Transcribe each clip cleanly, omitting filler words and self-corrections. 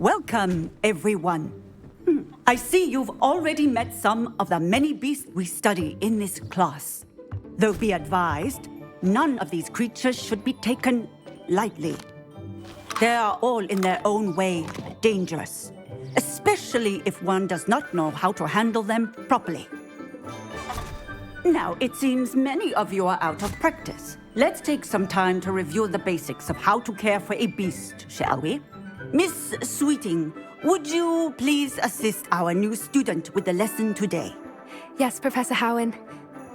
Welcome, everyone. I see you've already met some of the many beasts we study in this class. Though be advised, none of these creatures should be taken lightly. They are all in their own way dangerous, especially if one does not know how to handle them properly. Now, it seems many of you are out of practice. Let's take some time to review the basics of how to care for a beast, shall we? Miss Sweeting, would you please assist our new student with the lesson today? Yes, Professor Howen.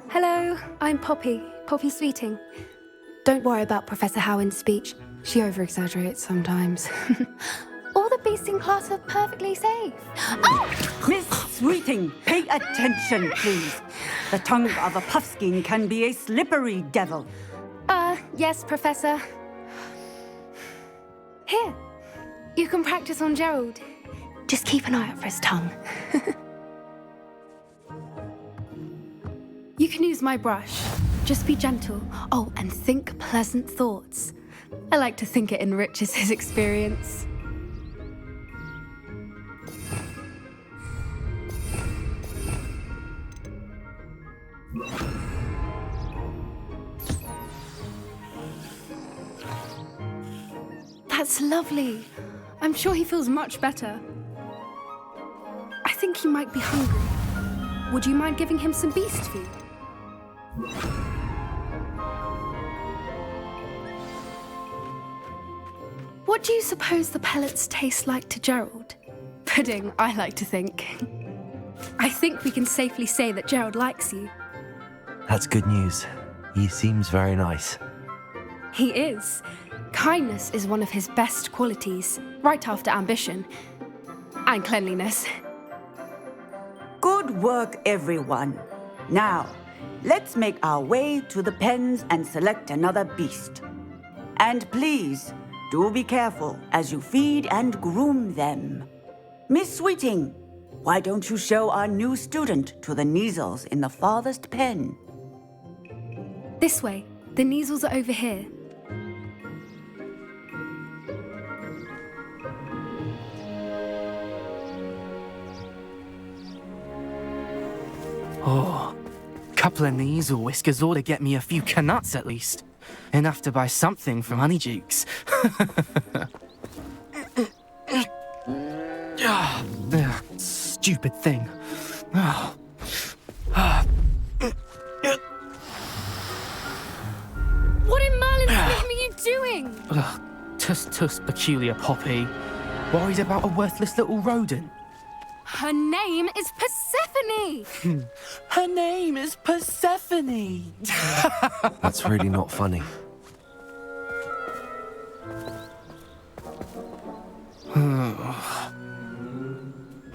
Hello, I'm Poppy Sweeting. Don't worry about Professor Howen's speech. She over-exaggerates sometimes. All the beasts in class are perfectly safe. Oh! Miss Sweeting, pay attention, please. The tongue of a puffskein can be a slippery devil. Yes, Professor. Here, you can practice on Gerald. Just keep an eye out for his tongue. You can use my brush. Just be gentle. Oh, and think pleasant thoughts. I like to think it enriches his experience. That's lovely. I'm sure he feels much better. I think he might be hungry. Would you mind giving him some beast food? What do you suppose the pellets taste like to Gerald? Pudding, I like to think. I think we can safely say that Gerald likes you. That's good news. He seems very nice. He is. Kindness is one of his best qualities, right after ambition. And cleanliness. Good work, everyone. Now, let's make our way to the pens and select another beast. And please, do be careful as you feed and groom them. Miss Sweeting, why don't you show our new student to the Neasels in the farthest pen? This way. The Neasels are over here. Oh, couple of Neasel whiskers ought to get me a few canuts at least. Enough to buy something from Honeydukes. Stupid thing. What in Merlin's name are you doing? Tuss, peculiar Poppy. Worried about a worthless little rodent. Her name is Persephone! Her name is Persephone! That's really not funny.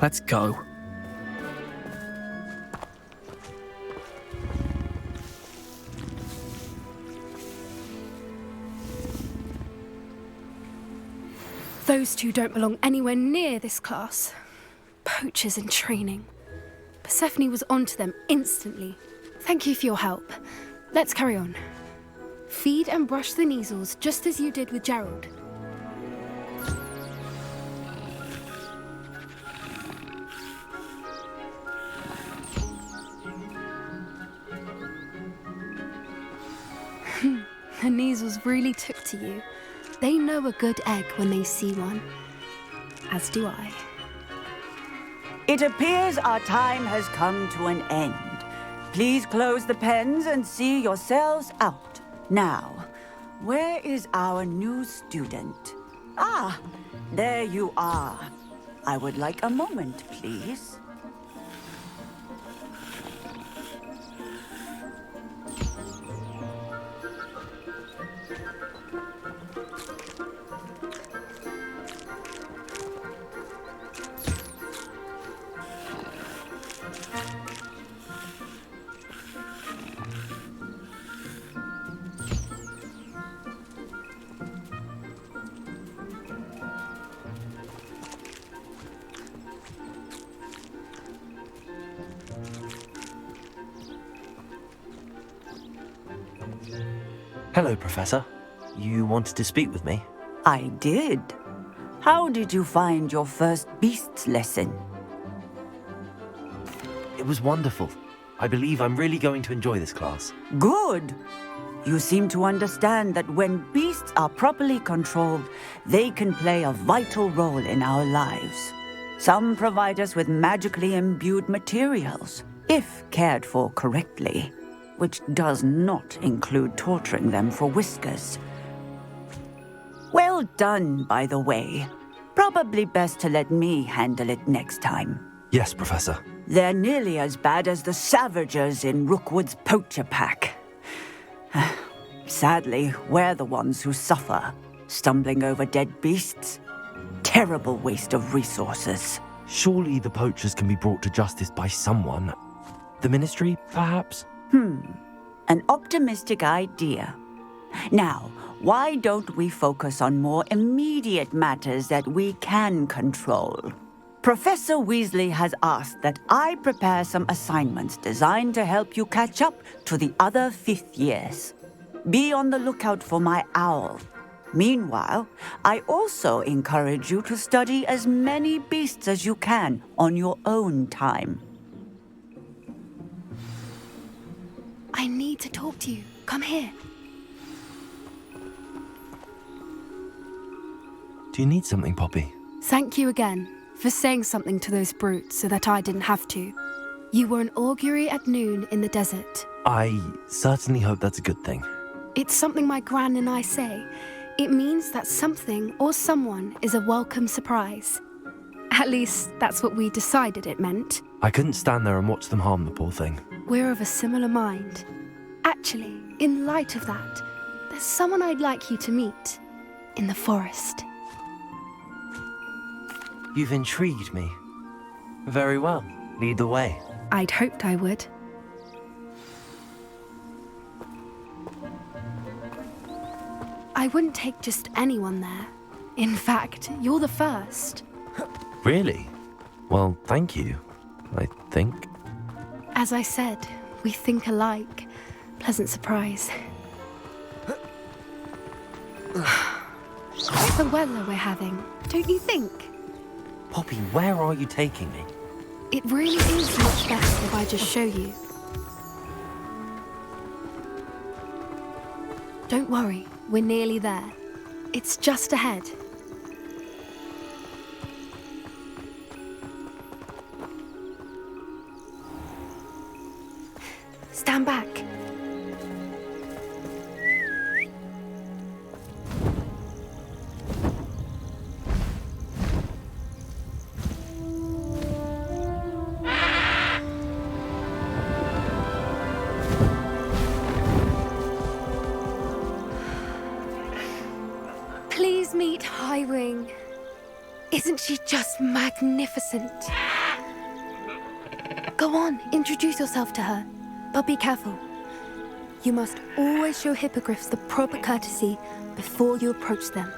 Let's go. Those two don't belong anywhere near this class. Poachers in training. Persephone was onto them instantly. Thank you for your help. Let's carry on. Feed and brush the Neasels just as you did with Gerald. The Neasels really took to you. They know a good egg when they see one. As do I. It appears our time has come to an end. Please close the pens and see yourselves out. Now, where is our new student? Ah, there you are. I would like a moment, please. Hello, Professor. You wanted to speak with me? I did. How did you find your first beasts lesson? It was wonderful. I believe I'm really going to enjoy this class. Good. You seem to understand that when beasts are properly controlled, they can play a vital role in our lives. Some provide us with magically imbued materials, if cared for correctly, which does not include torturing them for whiskers. Well done, by the way. Probably best to let me handle it next time. Yes, Professor. They're nearly as bad as the Savagers in Rookwood's poacher pack. Sadly, we're the ones who suffer, stumbling over dead beasts. Terrible waste of resources. Surely the poachers can be brought to justice by someone. The Ministry, perhaps? An optimistic idea. Now, why don't we focus on more immediate matters that we can control? Professor Weasley has asked that I prepare some assignments designed to help you catch up to the other fifth years. Be on the lookout for my owl. Meanwhile, I also encourage you to study as many beasts as you can on your own time. I need to talk to you. Come here. Do you need something, Poppy? Thank you again for saying something to those brutes so that I didn't have to. You were an augury at noon in the desert. I certainly hope that's a good thing. It's something my gran and I say. It means that something or someone is a welcome surprise. At least, that's what we decided it meant. I couldn't stand there and watch them harm the poor thing. We're of a similar mind. Actually, in light of that, there's someone I'd like you to meet. In the forest. You've intrigued me. Very well. Lead the way. I'd hoped I would. I wouldn't take just anyone there. In fact, you're the first. Really? Well, thank you, I think. As I said, we think alike. Pleasant surprise. Quite the weather we're having, don't you think? Poppy, where are you taking me? It really is much better if I just show you. Don't worry, we're nearly there. It's just ahead. Stand back. Please meet Highwing. Isn't she just magnificent? Go on, introduce yourself to her. But be careful. You must always show hippogriffs the proper courtesy before you approach them.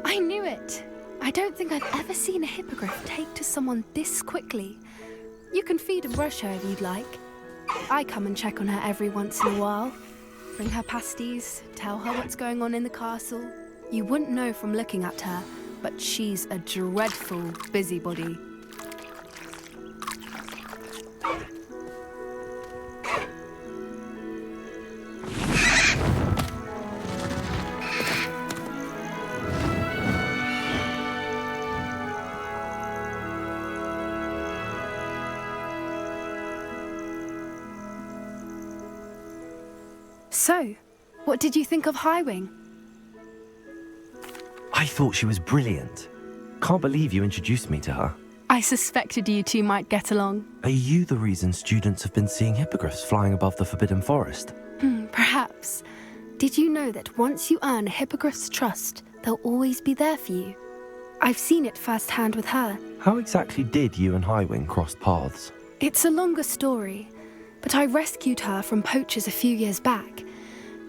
I knew it! I don't think I've ever seen a hippogriff take to someone this quickly. You can feed and brush her if you'd like. I come and check on her every once in a while. Bring her pasties, tell her what's going on in the castle. You wouldn't know from looking at her, but she's a dreadful busybody. So, what did you think of Highwing? I thought she was brilliant. Can't believe you introduced me to her. I suspected you two might get along. Are you the reason students have been seeing hippogriffs flying above the Forbidden Forest? Perhaps. Did you know that once you earn a hippogriff's trust, they'll always be there for you? I've seen it firsthand with her. How exactly did you and Highwing cross paths? It's a longer story. But I rescued her from poachers a few years back.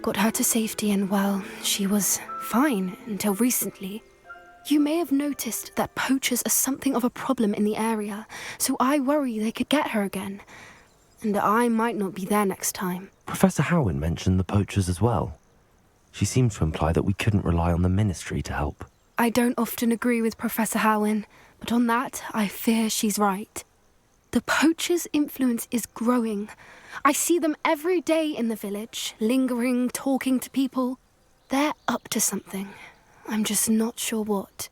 Got her to safety and, well, she was fine until recently. You may have noticed that poachers are something of a problem in the area, so I worry they could get her again. And I might not be there next time. Professor Howin mentioned the poachers as well. She seemed to imply that we couldn't rely on the Ministry to help. I don't often agree with Professor Howin, but on that, I fear she's right. The poachers' influence is growing. I see them every day in the village, lingering, talking to people. They're up to something. I'm just not sure what.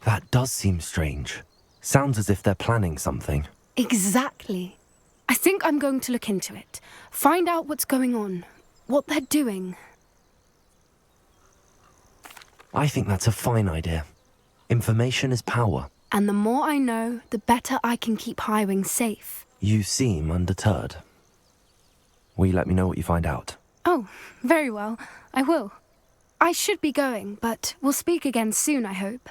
That does seem strange. Sounds as if they're planning something. Exactly. I think I'm going to look into it. Find out what's going on, what they're doing. I think that's a fine idea. Information is power. And the more I know, the better I can keep Highwing safe. You seem undeterred. Will you let me know what you find out? Oh, very well. I will. I should be going, but we'll speak again soon, I hope.